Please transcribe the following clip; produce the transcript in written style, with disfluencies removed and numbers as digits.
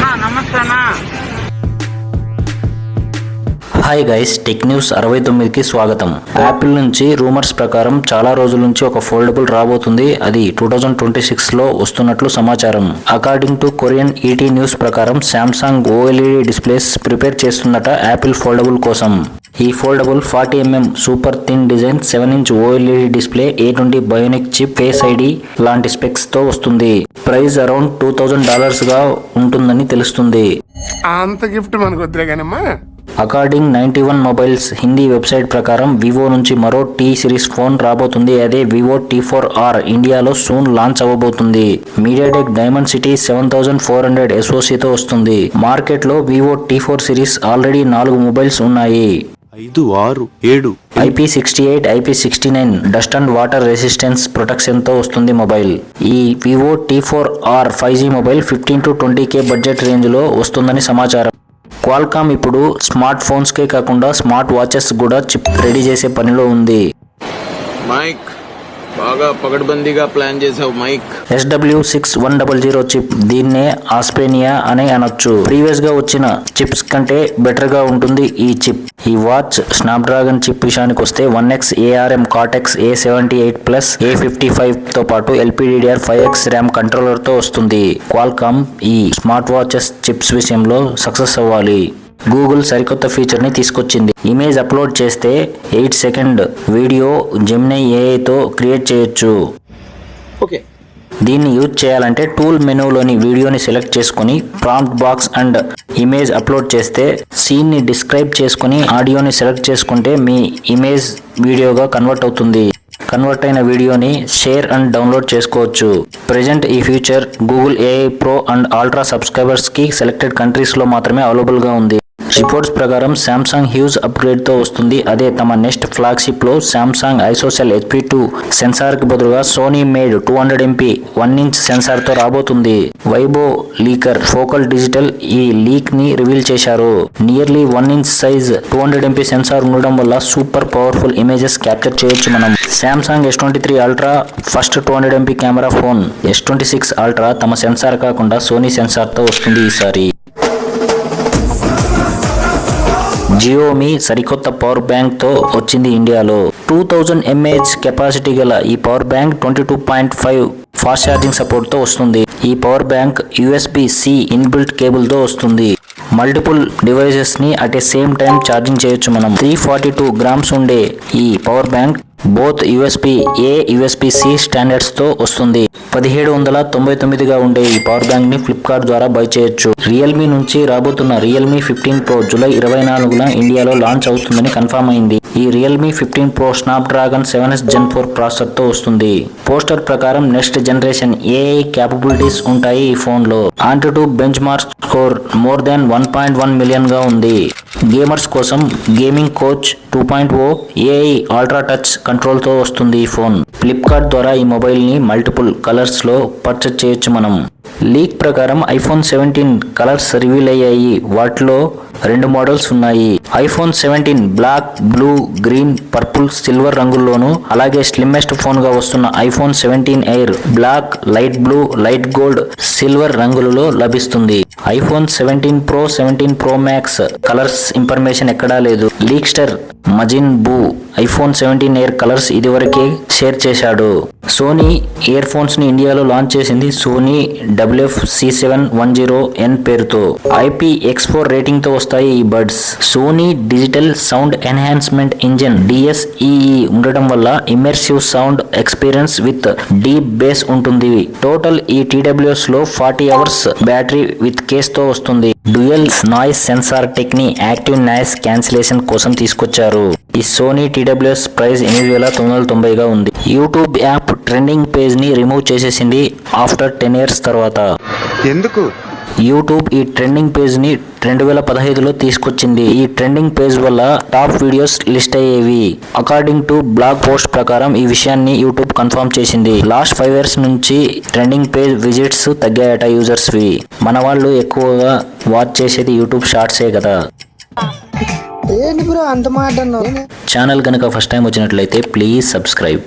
నమస్తే అన్న. Hi guys, tech news 69కి స్వాగతం. యాపిల్ నుంచి రూమర్స్ ప్రకారం చాలా రోజుల నుంచి ఒక ఫోల్డబుల్ రాబోతుంది. అది 2026లో వస్తున్నట్లు సమాచారం. According to Korean ET news ప్రకారం శాంసంగ్ ఓఎల్ఈడి డిస్ప్లేస్ ప్రిపేర్ చేస్తుందట యాపిల్ ఫోల్డబుల్ కోసం. ఈ foldable 40mm super thin design 7" OLED display, A20 bionic chip, face ID లాంటి స్పెక్స్ తో వస్తుంది. ప్రైస్ అరౌండ్ $2000 గా ఉంటుందని తెలుస్తుంది. అంత గిఫ్ట్ మనకు వద్దులే కానమ్మా. అకార్డింగ్ 91 మొబైల్స్ హిందీ వెబ్సైట్ ప్రకారం వివో నుంచి మరో టీ సిరీస్ ఫోన్ రాబోతుంది. అదే వివో T4R ఇండియాలో సూన్ లాంచ్ అవ్వబోతుంది. మీడియాటెక్ డైమండ్ సిటీ 7400 SoCతో వస్తుంది. మార్కెట్లో Vivo T4 series already 4 mobiles ఉన్నాయి. 5, 6, 7 IP68, IP69 dust and water resistance protection తో వస్తుంది మొబైల్. ఈ Vivo T4R 5G mobile 15 to 20K budget range లో వస్తుందని సమాచారం. క్వాల్కామ్ ఇప్పుడు స్మార్ట్ ఫోన్స్ కే కాకుండా స్మార్ట్ వాచెస్ కూడా చిప్ రెడీ చేసే పనిలో ఉంది. మైక్ బాగా పగడ్బందీగా ప్లాన్ చేసావు మైక్. SW6100 చిప్, దీన్నే ఆస్పేనియా అని అనొచ్చు. ప్రీవియస్ గా వచ్చిన చిప్స్ కంటే బెటర్ గా ఉంటుంది ఈ చిప్. ఈ వాచ్ స్నాప్డ్రాగన్ చిప్ విషయానికి వస్తే 1X ARM Cortex A78 A55 తో పాటు LPDDR5X ర్యామ్ కంట్రోలర్ తో వస్తుంది. క్వాల్కామ్ ఈ స్మార్ట్ వాచెస్ చిప్స్ విషయంలో సక్సెస్ అవ్వాలి. గూగుల్ సరికొత్త ఫీచర్ ని తీసుకొచ్చింది. ఇమేజ్ అప్లోడ్ చేస్తే 8 సెకండ్ వీడియో జెమినీ ఏఐతో క్రియేట్ చేయొచ్చు. ఓకే, దీన్ని యూజ్ చేయాలంటే టూల్ మెనూలోని వీడియోని సెలెక్ట్ చేసుకుని prompt box and image upload చేస్తే సీన్ ని డిస్క్రైబ్ చేసుకుని ఆడియోని సెలెక్ట్ చేసుకుంటే మీ ఇమేజ్ వీడియోగా కన్వర్ట్ అవుతుంది. కన్వర్ట్ అయిన వీడియోని షేర్ అండ్ డౌన్లోడ్ చేసుకోవచ్చు. ప్రెజెంట్ ఈ feature Google AI Pro and ultra subscribers కి సెలెక్టెడ్ కంట్రీస్ లో మాత్రమే అవైలబుల్ గా ఉంది. రిపోర్ట్స్ ప్రకారం శాంసంగ్ హ్యూజ్ అప్గ్రేడ్ తో వస్తుంది. అదే తమ నెక్స్ట్ ఫ్లాగ్షిప్ లో శాంసంగ్ ఐసోసెల్ HP2 సెన్సార్ కి బదులుగా సోనీ మేడ్ 200MP 1" సెన్సార్ తో రాబోతుంది. వైబో లీకర్ ఫోకల్ డిజిటల్ ఈ లీక్ ని రివీల్ చేశారు. నియర్లీ 1" సైజ్ 200MP సెన్సార్ ఉండడం వల్ల సూపర్ పవర్ఫుల్ ఇమేజెస్ క్యాప్చర్ చేయొచ్చు మనం. Samsung S23 ultra first 200MP camera phone. S26 ultra తమ సెన్సార్ కాకుండా సోనీ సెన్సార్ తో వస్తుంది ఈసారి. జియోమి సరికొత్త పవర్ బ్యాంక్ తో వచ్చింది ఇండియాలో. 2000 mAh కెపాసిటీ గల ఈ power bank 22.5 fast charging support తో వస్తుంది. ఈ power bank USB-C inbuilt cable తో వస్తుంది. మల్టిపుల్ డివైసెస్ ని at a same time charging చేయొచ్చు మనం. 342 grams ఉండే ఈ power bank both USB-A USB-C standards తో వస్తుంది. 1799గా ఉండే ఈ పవర్ బ్యాంక్ ని ఫ్లిప్కార్ట్ ద్వారా బై చేయొచ్చు. రియల్మీ నుంచి రాబోతున్న రియల్మీ 15 Pro జూలై 24న ఇండియాలో లాంచ్ అవుతుందని కన్ఫర్మ్ అయింది. ఈ Realme 15 Pro Snapdragon 7S Gen 4 processor తో వస్తుంది. పోస్టర్ ప్రకారం నెక్స్ట్ జనరేషన్ AI క్యాపబిలిటీస్ ఉంటాయి ఈ ఫోన్ లో. AnTuTu bench mark score more than 1.1 million గా ఉంది. గేమర్స్ కోసం gaming coach 2.0 AI ultra touch control తో వస్తుంది ఈ ఫోన్. ఫ్లిప్కార్ట్ ద్వారా ఈ మొబైల్ ని మల్టిపుల్ కలర్స్ లో పర్చేజ్ చేయొచ్చు మనం. లీక్ ప్రకారం iPhone 17 కలర్స్ రివీల్ అయ్యాయి. వాటిలో 2 మోడల్స్ ఉన్నాయి. iPhone 17 black, blue, green, purple, silver రంగుల్లోనూ, అలాగే స్లిమ్మెస్ట్ ఫోన్ గా వస్తున్న iPhone 17 air black, light blue, light gold, silver రంగులలో లభిస్తుంది. iPhone 17 Pro 17 Pro Max colours information ఎక్కడా లేదు. Leakster Majin Bu iPhone 17 air colours ఇదివరకే షేర్ చేశాడు. సోనీ ఇయర్ ఫోన్స్ ని ఇండియాలో లాంచ్ చేసింది. సోనీ WF-C710N పేరుతో. IPX4 రేటింగ్ తో వస్తాయి ఈ buds. Sony digital sound enhancement engine DSEE ఉండడం వల్ల immersive sound experience with deep bass ఉంటుంది. టోటల్ ఈ TWS లో 40 hours బ్యాటరీ విత్ కేస్ తో వస్తుంది. డ్యూయల్ నాయిస్ సెన్సార్ టెక్ ని యాక్టివ్ నాయిస్ క్యాన్సిలేషన్ కోసం తీసుకొచ్చారు. ఈ సోనీ TWS ప్రైస్ 8990గా ఉంది. యూట్యూబ్ యాప్ ట్రెండింగ్ పేజ్ ని రిమూవ్ చేసేసింది ఆఫ్టర్ 10 years తర్వాత. ఎందుకు? యూట్యూబ్ ఈ ట్రెండింగ్ పేజ్ ని 2015లో తీసుకొచ్చింది. ఈ ట్రెండింగ్ పేజ్ వల్ల టాప్ వీడియోస్ లిస్ట్ అయ్యేవి. అకార్డింగ్ టు బ్లాగ్ పోస్ట్ ప్రకారం ఈ విషయాన్ని యూట్యూబ్ కన్ఫర్మ్ చేసింది. లాస్ట్ 5 years నుంచి ట్రెండింగ్ పేజ్ విజిట్స్ తగ్గాయట యూజర్స్ వి. మన వాళ్ళు ఎక్కువగా వాచ్ చేసేది యూట్యూబ్ షార్ట్సే కదా. ఛానల్ కనుక ఫస్ట్ టైం వచ్చినట్లయితే ప్లీజ్ సబ్స్క్రైబ్.